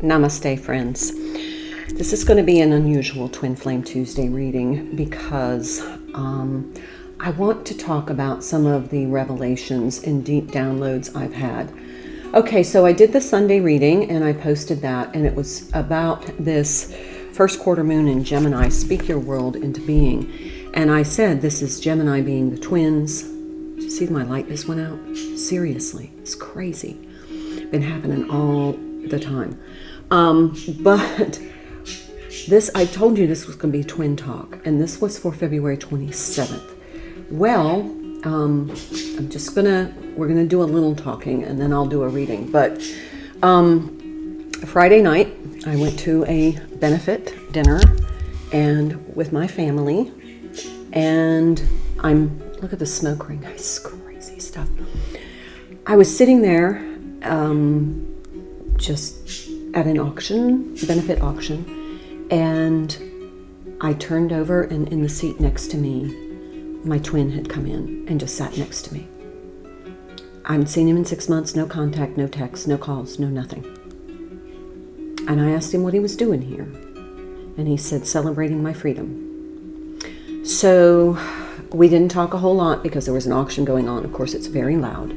Namaste, friends. This is going to be an unusual Twin Flame Tuesday reading because I want to talk about some of the revelations and deep downloads I've had. Okay, so I did the Sunday reading and I posted that, and it was about this first quarter moon in Gemini, speak your world into being. And I said this is Gemini being the twins. Did you see my light just went out? Seriously, it's crazy. Been happening all the time. But this, I told you this was going to be twin talk, and this was for February 27th. Well, we're gonna do a little talking and then I'll do a reading. But Friday night, I went to a benefit dinner and with my family, and look at the smoke ring, it's crazy stuff. I was sitting there just at an auction, benefit auction, and I turned over, and in the seat next to me, my twin had come in and just sat next to me. I hadn't seen him in 6 months, no contact, no text, no calls, no nothing. And I asked him what he was doing here. And he said, celebrating my freedom. So we didn't talk a whole lot because there was an auction going on. Of course, it's very loud.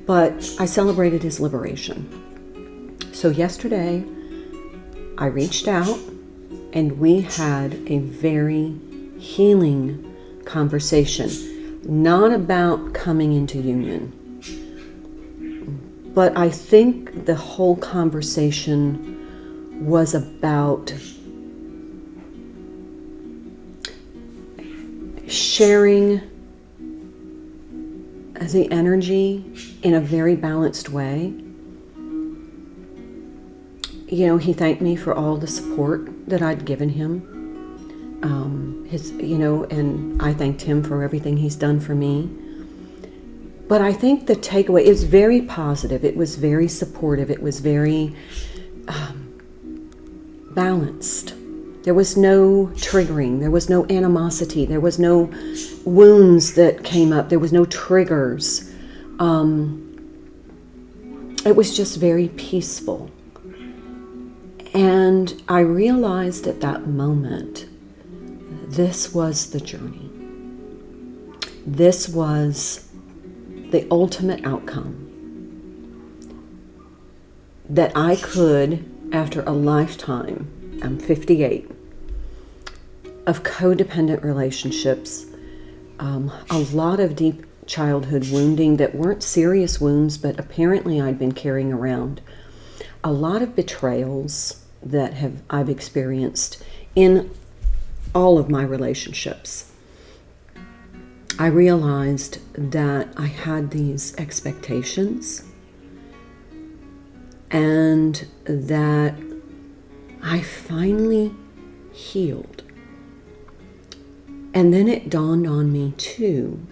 But I celebrated his liberation. So yesterday, I reached out and we had a very healing conversation, not about coming into union, but I think the whole conversation was about sharing the energy in a very balanced way. You know, he thanked me for all the support that I'd given him. And I thanked him for everything he's done for me. But I think the takeaway is very positive. It was very supportive. It was very balanced. There was no triggering. There was no animosity. There was no wounds that came up. There was no triggers. It was just very peaceful. And I realized at that moment, this was the journey. This was the ultimate outcome. That I could, after a lifetime, I'm 58, of codependent relationships, a lot of deep childhood wounding that weren't serious wounds, but apparently I'd been carrying around. A lot of betrayals that I've experienced in all of my relationships. I realized that I had these expectations and that I finally healed. And then it dawned on me too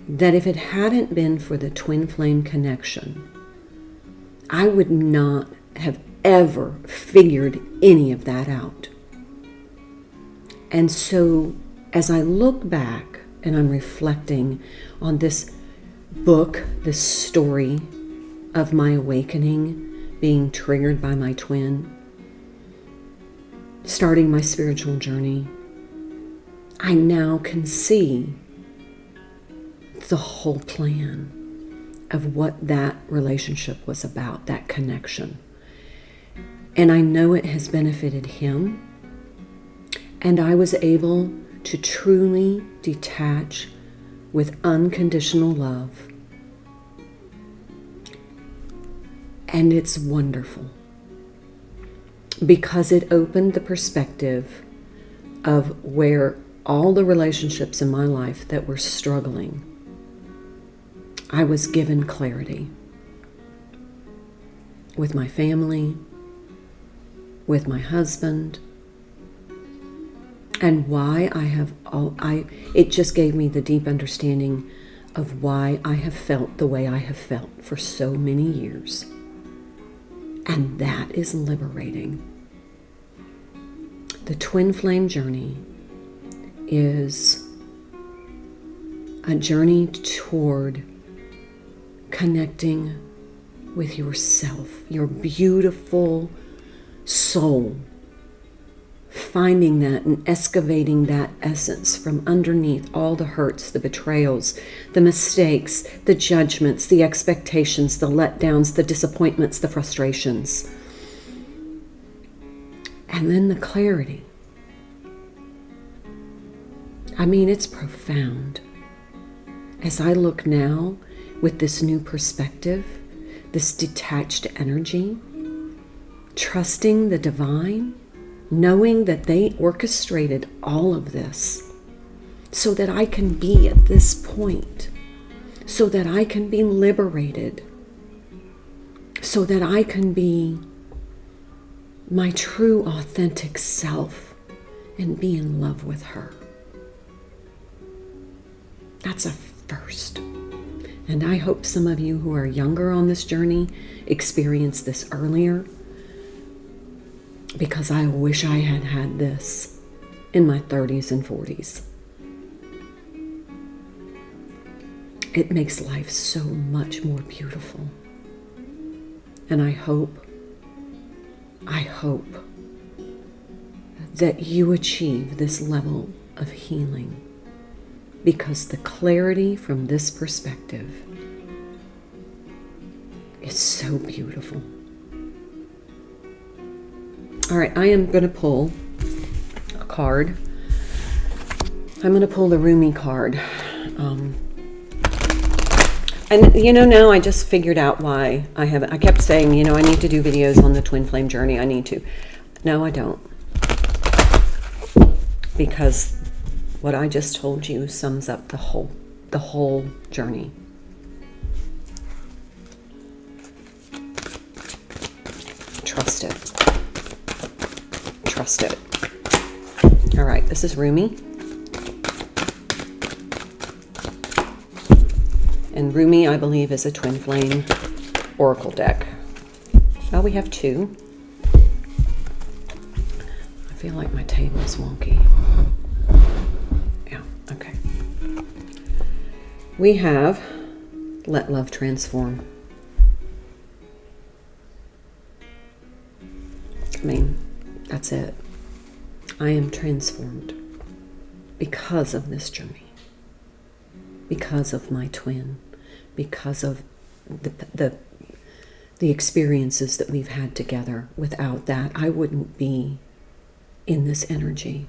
that if it hadn't been for the twin flame connection, I would not have ever figured any of that out. And so as I look back and I'm reflecting on this book, this story of my awakening, being triggered by my twin, starting my spiritual journey, I now can see the whole plan of what that relationship was about, that connection. And I know it has benefited him. And I was able to truly detach with unconditional love. And it's wonderful because it opened the perspective of where all the relationships in my life that were struggling, I was given clarity with my family, with my husband, and why it just gave me the deep understanding of why I have felt the way I have felt for so many years. And that is liberating. The twin flame journey is a journey toward connecting with yourself, your beautiful soul, finding that and excavating that essence from underneath all the hurts, the betrayals, the mistakes, the judgments, the expectations, the letdowns, the disappointments, the frustrations. And then the clarity. I mean, it's profound. As I look now with this new perspective, this detached energy, trusting the divine, knowing that they orchestrated all of this so that I can be at this point, so that I can be liberated, so that I can be my true, authentic self and be in love with her. That's a first. And I hope some of you who are younger on this journey experienced this earlier, because I wish I had had this in my 30s and 40s. It makes life so much more beautiful. And I hope that you achieve this level of healing, because the clarity from this perspective is so beautiful. All right, I am going to pull a card. I'm going to pull the Rumi card. And now I just figured out why I kept saying, I need to do videos on the twin flame journey. I need to. No, I don't. Because what I just told you sums up the whole journey. Trust it. Trust it. All right, this is Rumi. And Rumi, I believe, is a twin flame oracle deck. Oh, we have two. I feel like my table is wonky. Yeah, okay. We have Let Love Transform. I mean, that's it. I am transformed because of this journey, because of my twin, because of the experiences that we've had together. Without that, I wouldn't be in this energy.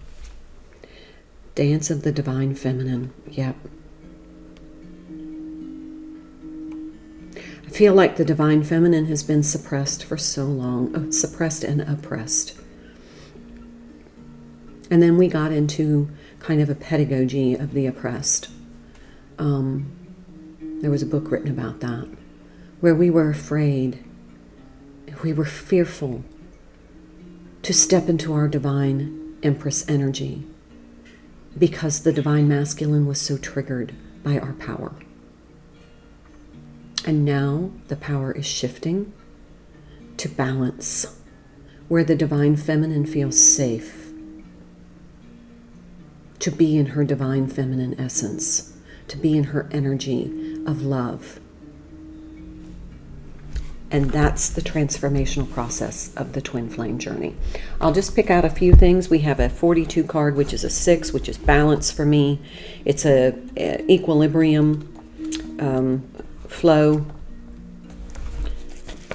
Dance of the Divine Feminine. Yep. I feel like the Divine Feminine has been suppressed for so long, suppressed and oppressed. And then we got into kind of a pedagogy of the oppressed. There was a book written about that, where we were afraid, we were fearful to step into our divine Empress energy, because the divine masculine was so triggered by our power. And now the power is shifting to balance, where the divine feminine feels safe to be in her divine feminine essence, to be in her energy of love. And that's the transformational process of the twin flame journey. I'll just pick out a few things. We have a 42 card, which is a 6, which is balance for me. It's a equilibrium, flow.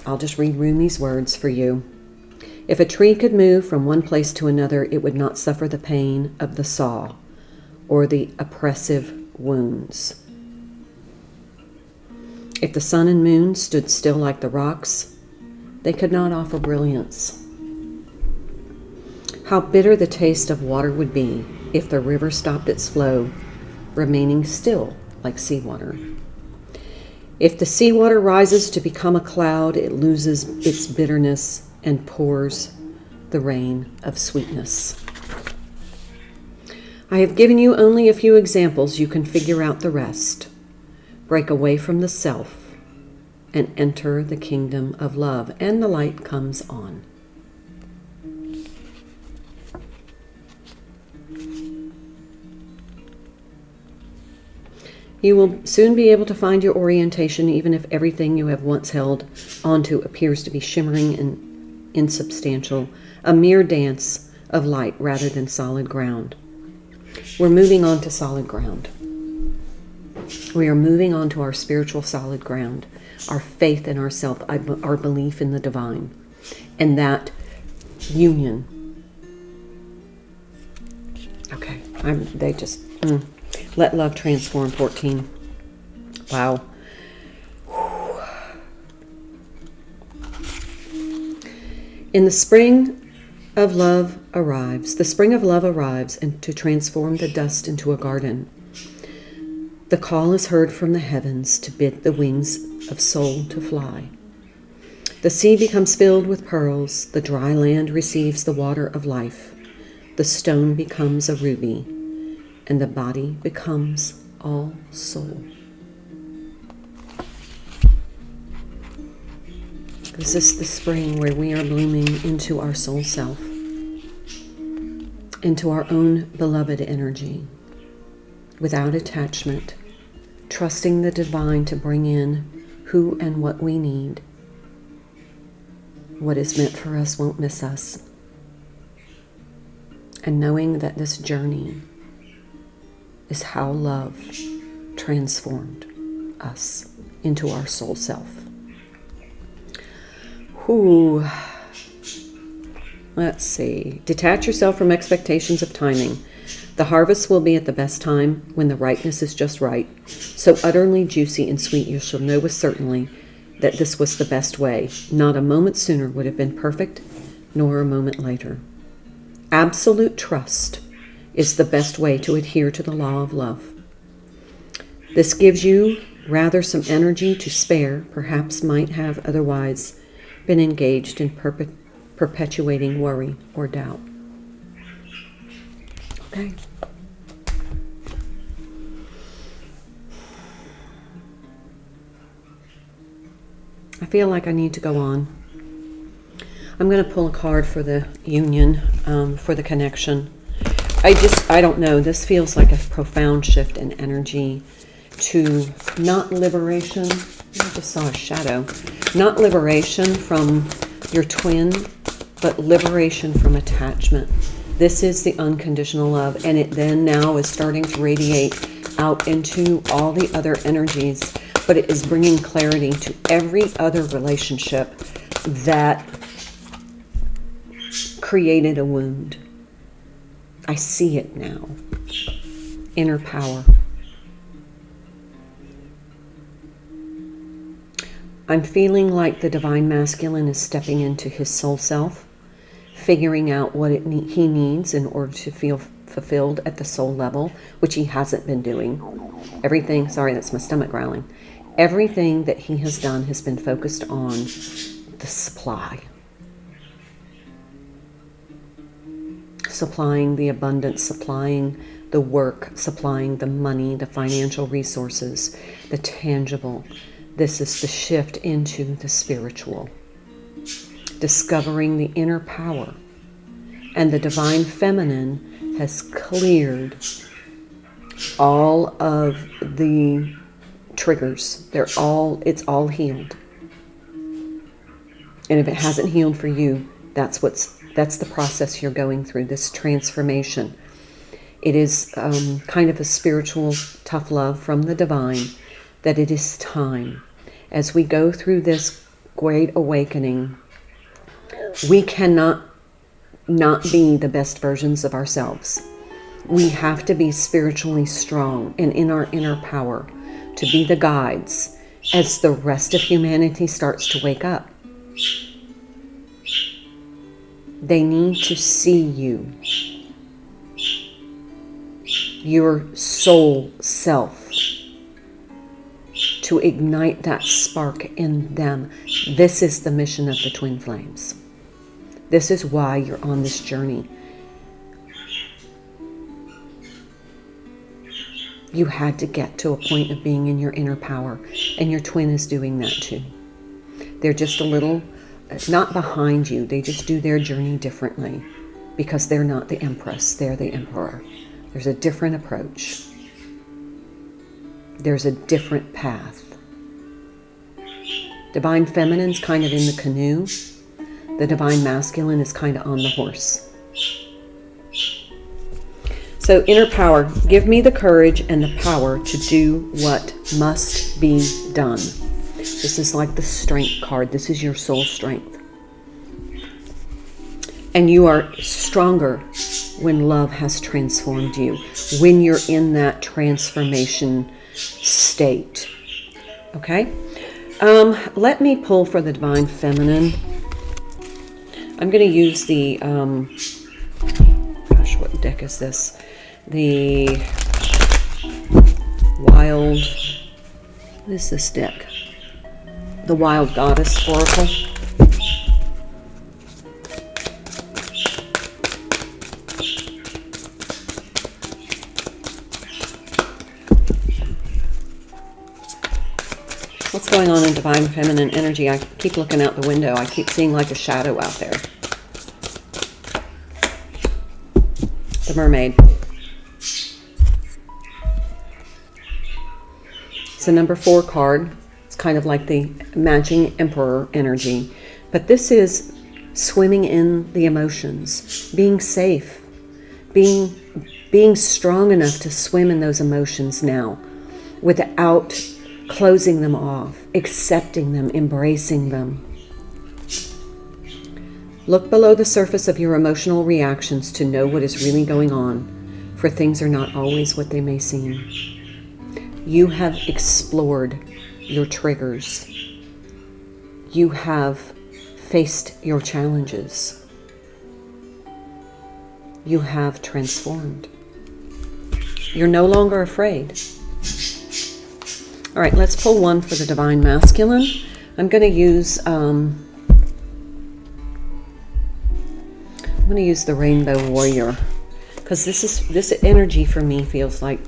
I'll just read Rumi's words for you. If a tree could move from one place to another, it would not suffer the pain of the saw or the oppressive wounds. If the sun and moon stood still like the rocks, they could not offer brilliance. How bitter the taste of water would be if the river stopped its flow, remaining still like seawater. If the seawater rises to become a cloud, it loses its bitterness and pours the rain of sweetness. I have given you only a few examples. You can figure out the rest. Break away from the self and enter the kingdom of love, and the light comes on. You will soon be able to find your orientation, even if everything you have once held onto appears to be shimmering and insubstantial, a mere dance of light rather than solid ground. We're moving on to solid ground. We are moving on to our spiritual solid ground, our faith in ourself, our belief in the divine, and that union. Okay, Let love transform, 14. Wow. In the spring of love arrives. The spring of love arrives and to transform the dust into a garden. The call is heard from the heavens to bid the wings of soul to fly. The sea becomes filled with pearls. The dry land receives the water of life. The stone becomes a ruby, and the body becomes all soul. This is the spring where we are blooming into our soul self, into our own beloved energy, without attachment, trusting the divine to bring in who and what we need. What is meant for us won't miss us. And knowing that this journey is how love transformed us into our soul self. Ooh. Let's see. Detach yourself from expectations of timing. The harvest will be at the best time when the ripeness is just right. So utterly juicy and sweet you shall know with certainty that this was the best way. Not a moment sooner would have been perfect, nor a moment later. Absolute trust is the best way to adhere to the law of love. This gives you rather some energy to spare, perhaps might have otherwise been engaged in perpetuating worry or doubt. Okay. I feel like I need to go on. I'm going to pull a card for the union, for the connection. I don't know. This feels like a profound shift in energy to not liberation. I just saw a shadow. Not liberation from your twin, but liberation from attachment. This is the unconditional love, and it then now is starting to radiate out into all the other energies, but it is bringing clarity to every other relationship that created a wound. I see it now. Inner power. I'm feeling like the divine masculine is stepping into his soul self, figuring out what he needs in order to feel fulfilled at the soul level, which he hasn't been doing. Everything, sorry, that's my stomach growling. Everything that he has done has been focused on the supply. Supplying the abundance, supplying the work, supplying the money, the financial resources, the tangible. This is the shift into the spiritual. Discovering the inner power. And the divine feminine has cleared all of the triggers. It's all healed. And if it hasn't healed for you, that's the process you're going through, this transformation. It is kind of a spiritual tough love from the divine that it is time. As we go through this great awakening, we cannot not be the best versions of ourselves. We have to be spiritually strong and in our inner power to be the guides as the rest of humanity starts to wake up. They need to see you, your soul self, to ignite that spark in them. This is the mission of the twin flames. This is why you're on this journey. You had to get to a point of being in your inner power, and your twin is doing that too. They're just a little, not behind you, they just do their journey differently because they're not the empress, they're the emperor. There's a different approach. There's a different path. Divine Feminine's kind of in the canoe. The Divine Masculine is kind of on the horse. So inner power, give me the courage and the power to do what must be done. This is like the strength card. This is your soul strength. And you are stronger when love has transformed you, when you're in that transformation state. Okay? Let me pull for the Divine Feminine. I'm going to use the, gosh, what deck is this? The Wild, what is this deck? The Wild Goddess Oracle. What's going on in Divine Feminine energy? I keep looking out the window. I keep seeing like a shadow out there. The Mermaid. It's a number 4 card. It's kind of like the matching Emperor energy. But this is swimming in the emotions, being safe, being strong enough to swim in those emotions now without closing them off, accepting them, embracing them. Look below the surface of your emotional reactions to know what is really going on, for things are not always what they may seem. You have explored your triggers. You have faced your challenges. You have transformed. You're no longer afraid. All right, let's pull one for the Divine Masculine. I'm going to use the Rainbow Warrior, because this energy for me feels like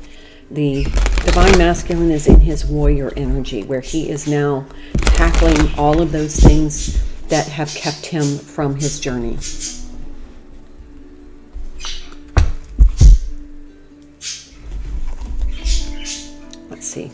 the Divine Masculine is in his warrior energy, where he is now tackling all of those things that have kept him from his journey. Let's see.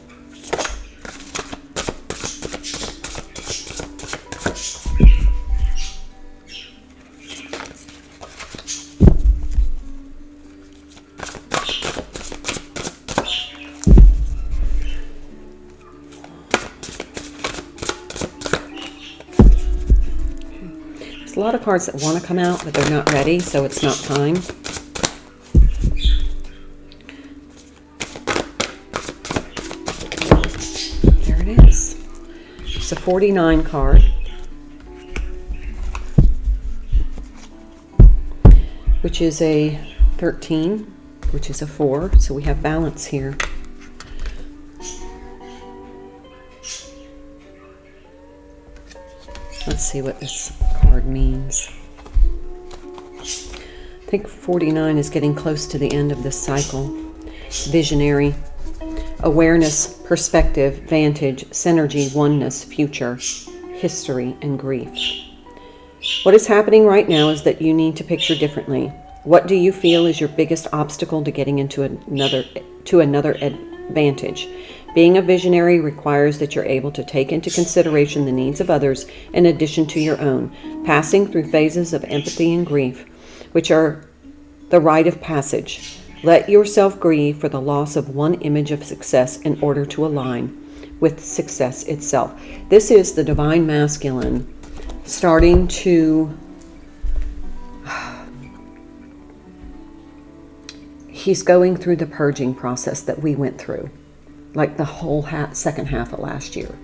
A lot of cards that want to come out, but they're not ready, so it's not time. There it is. It's a 49 card, which is a 13, which is a 4, so we have balance here. Let's see what this card means. I think 49 is getting close to the end of this cycle. It's visionary, awareness, perspective, vantage, synergy, oneness, future, history, and grief. What is happening right now is that you need to picture differently. What do you feel is your biggest obstacle to getting into another advantage? Being a visionary requires that you're able to take into consideration the needs of others in addition to your own, passing through phases of empathy and grief, which are the rite of passage. Let yourself grieve for the loss of one image of success in order to align with success itself. This is the Divine Masculine starting to... He's going through the purging process that we went through. Like the whole second half of last year.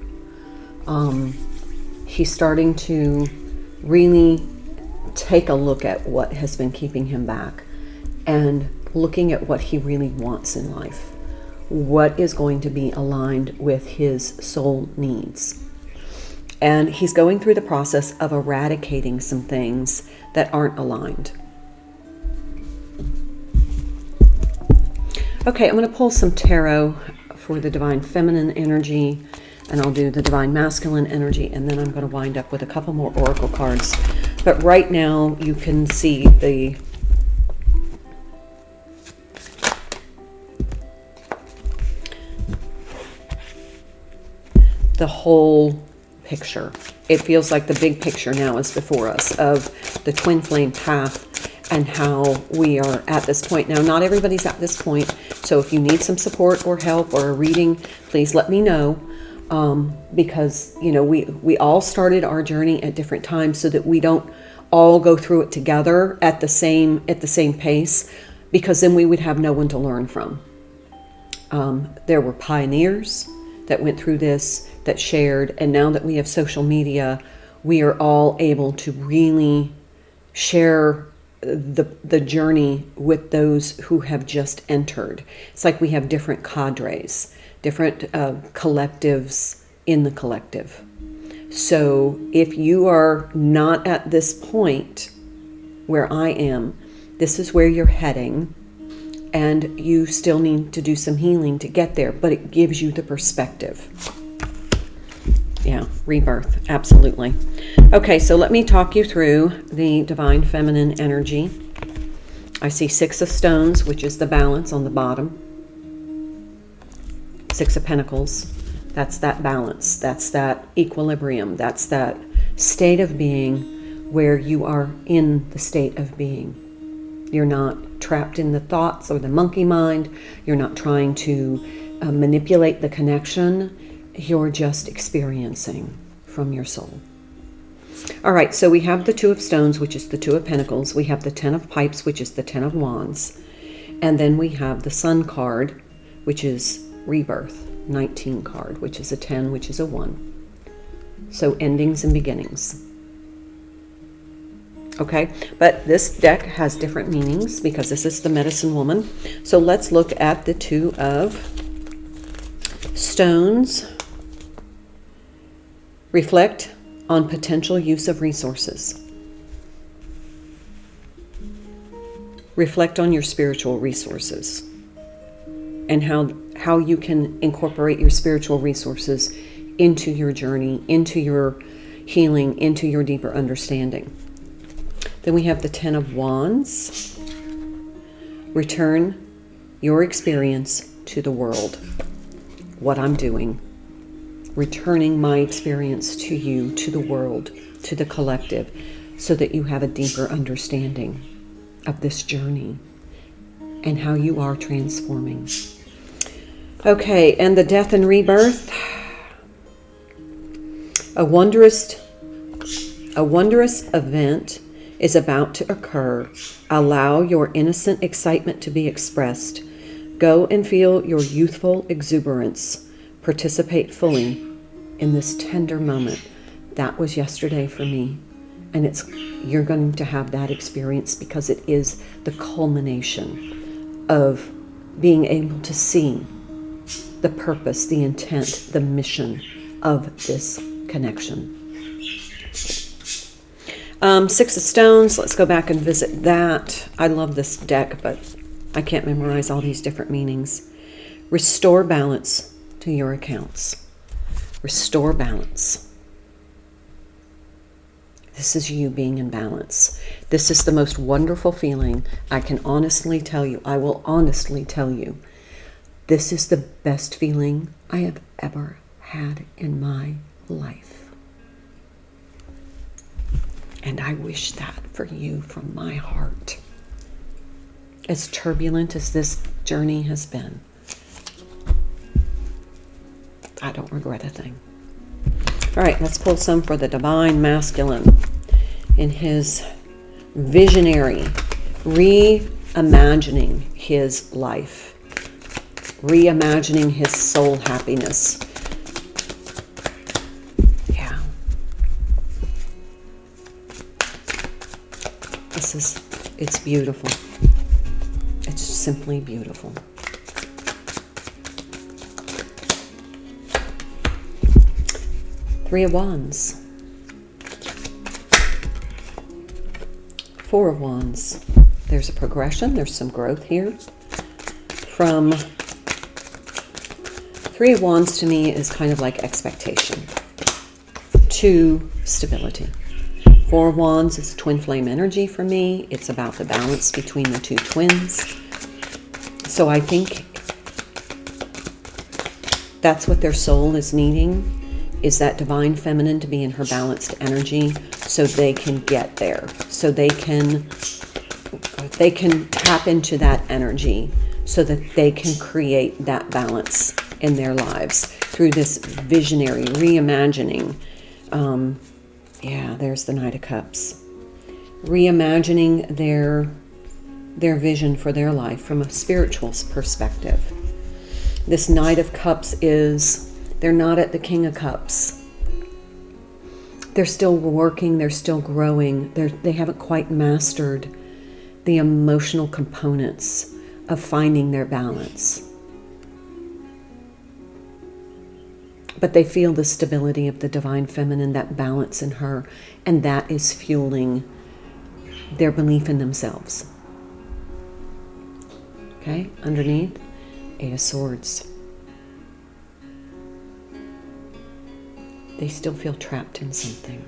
He's starting to really take a look at what has been keeping him back and looking at what he really wants in life. What is going to be aligned with his soul needs. And he's going through the process of eradicating some things that aren't aligned. Okay, I'm going to pull some tarot for the Divine Feminine energy, and I'll do the Divine Masculine energy, and then I'm going to wind up with a couple more oracle cards. But right now you can see the the whole picture. It feels like the big picture now is before us of the twin flame path and how we are at this point. Now, not everybody's at this point, so if you need some support or help or a reading, please let me know, because, you know, we all started our journey at different times so that we don't all go through it together at the same pace, because then we would have no one to learn from. There were pioneers that went through this, that shared, and now that we have social media, we are all able to really share the journey with those who have just entered. It's like we have different cadres, different collectives in the collective. So if you are not at this point where I am, this is where you're heading, and you still need to do some healing to get there, but it gives you the perspective. Yeah, rebirth, absolutely. Okay, so let me talk you through the divine feminine energy. I see 6 of stones, which is the balance on the bottom. 6 of pentacles, that's that balance, that's that equilibrium, that's that state of being where you are in the state of being. You're not trapped in the thoughts or the monkey mind. You're not trying to manipulate the connection. You're just experiencing from your soul. All right, so we have the 2 of stones, which is the 2 of pentacles. We have the 10 of pipes, which is the 10 of wands. And then we have the sun card, which is rebirth, 19 card, which is a 10, which is a 1. So endings and beginnings. Okay, but this deck has different meanings because this is the medicine woman. So let's look at the 2 of stones. Reflect on potential use of resources. Reflect on your spiritual resources and how you can incorporate your spiritual resources into your journey, into your healing, into your deeper understanding. Then we have the 10 of wands. Return your experience to the world. What I'm doing. Returning my experience to you, to the world, to the collective, so that you have a deeper understanding of this journey and how you are transforming. Okay, and the death and rebirth. A wondrous event is about to occur. Allow your innocent excitement to be expressed. Go and feel your youthful exuberance. Participate fully in this tender moment. That was yesterday for me. And you're going to have that experience because it is the culmination of being able to see the purpose, the intent, the mission of this connection. 6 of stones, let's go back and visit that. I love this deck, but I can't memorize all these different meanings. Restore balance to your accounts. Restore balance. This is you being in balance. This is the most wonderful feeling. I can honestly tell you, I will honestly tell you, this is the best feeling I have ever had in my life. And I wish that for you from my heart. As turbulent as this journey has been, I don't regret a thing. All right, let's pull some for the divine masculine in his visionary, reimagining his life, reimagining his soul happiness. Yeah. It's beautiful. It's simply beautiful. Three of Wands. 4 of Wands. There's a progression. There's some growth here. From 3 of Wands to me is kind of like expectation to stability. 4 of Wands is twin flame energy for me. It's about the balance between the 2 twins. So I think that's what their soul is needing, is that divine feminine to be in her balanced energy so they can get there, so they can tap into that energy so that they can create that balance in their lives through this visionary reimagining. There's the Knight of Cups. Reimagining their vision for their life from a spiritual perspective. This Knight of Cups they're not at the King of Cups. They're still working, they're still growing. They haven't quite mastered the emotional components of finding their balance. But they feel the stability of the divine feminine, that balance in her, and that is fueling their belief in themselves. Okay, underneath, Eight of Swords. They still feel trapped in something.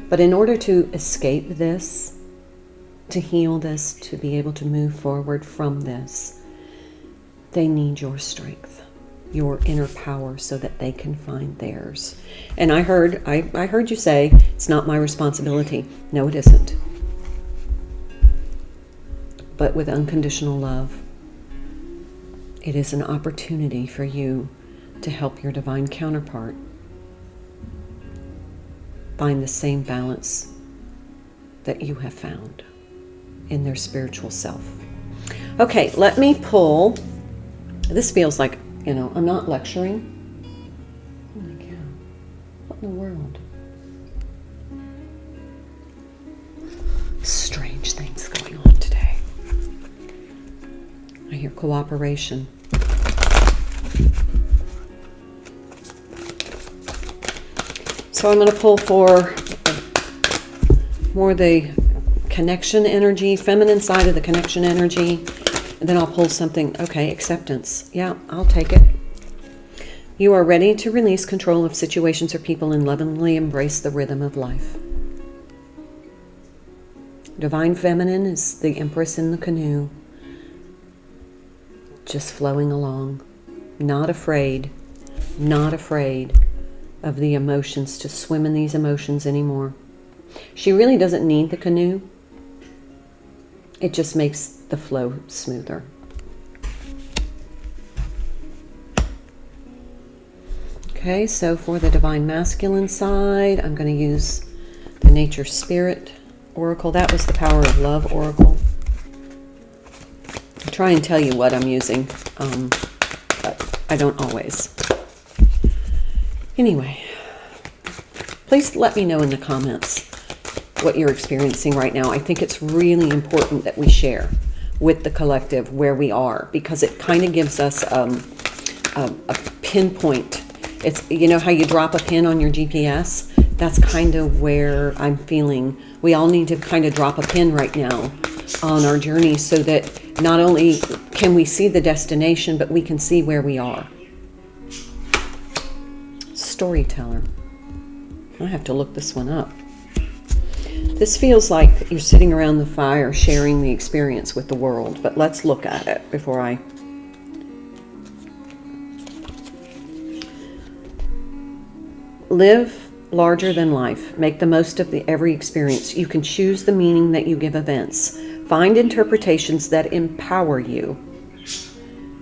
But in order to escape this, to heal this, to be able to move forward from this, they need your strength, your inner power, so that they can find theirs. And I heard you say, it's not my responsibility. No, it isn't. But with unconditional love, it is an opportunity for you to help your divine counterpart find the same balance that you have found in their spiritual self. Okay, let me pull. This feels like, I'm not lecturing. Oh my God. What in the world? Strange things going on today. I hear cooperation. So I'm going to pull for more the connection energy, feminine side of the connection energy. And then I'll pull something, okay, acceptance. Yeah, I'll take it. You are ready to release control of situations or people and lovingly embrace the rhythm of life. Divine feminine is the Empress in the canoe, just flowing along, not afraid of the emotions, to swim in these emotions anymore. She really doesn't need the canoe. It just makes the flow smoother. Okay, so for the divine masculine side, I'm going to use the Nature Spirit Oracle. That was the Power of Love Oracle. I'll try and tell you what I'm using, but I don't always. Anyway, please let me know in the comments what you're experiencing right now. I think it's really important that we share with the collective where we are, because it kind of gives us a pinpoint. It's, how you drop a pin on your GPS? That's kind of where I'm feeling. We all need to kind of drop a pin right now on our journey so that not only can we see the destination, but we can see where we are. Storyteller. I have to look this one up. This feels like you're sitting around the fire sharing the experience with the world, but let's look at it before I... Live larger than life. Make the most of every experience. You can choose the meaning that you give events. Find interpretations that empower you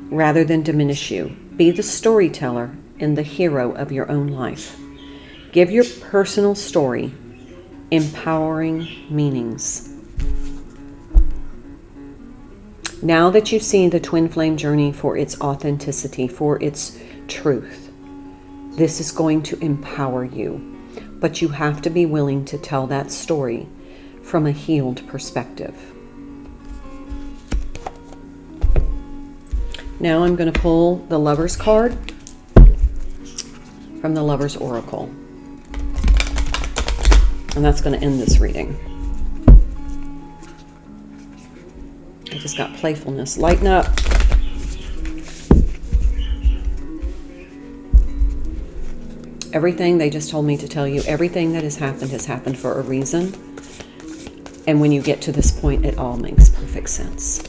rather than diminish you. Be the storyteller and the hero of your own life. Give your personal story empowering meanings. Now that you see the twin flame journey for its authenticity, for its truth, this is going to empower you. But you have to be willing to tell that story from a healed perspective. Now I'm going to pull the Lover's card from the Lover's Oracle. And that's going to end this reading. I just got playfulness. Lighten up. Everything they just told me to tell you, everything that has happened for a reason. And when you get to this point, it all makes perfect sense.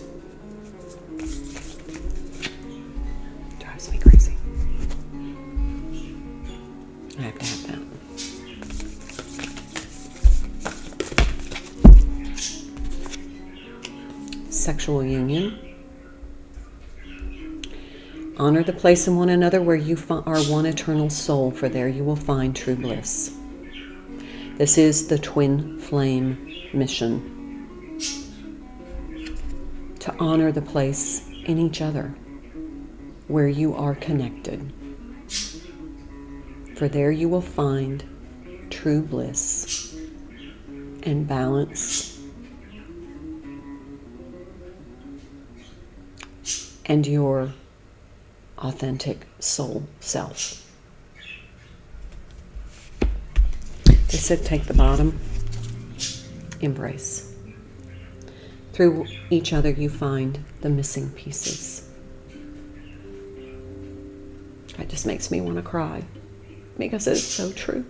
Drives me crazy. sexual union. Honor the place in one another where you are one eternal soul, for there you will find true bliss. This is the twin flame mission. To honor the place in each other where you are connected, for there you will find true bliss and balance and your authentic soul self. They said take the bottom, embrace. Through each other you find the missing pieces. That just makes me want to cry because it is so true.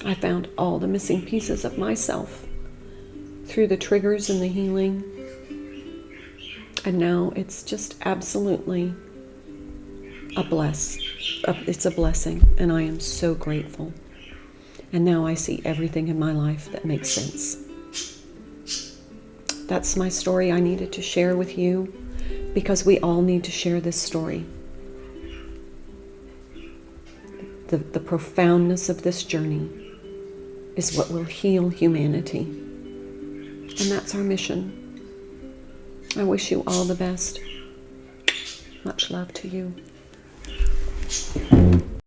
I found all the missing pieces of myself through the triggers and the healing. And now it's just absolutely it's a blessing, and I am so grateful. And now I see everything in my life that makes sense. That's my story I needed to share with you, because we all need to share this story. The profoundness of this journey is what will heal humanity. And that's our mission. I wish you all the best. Much love to you.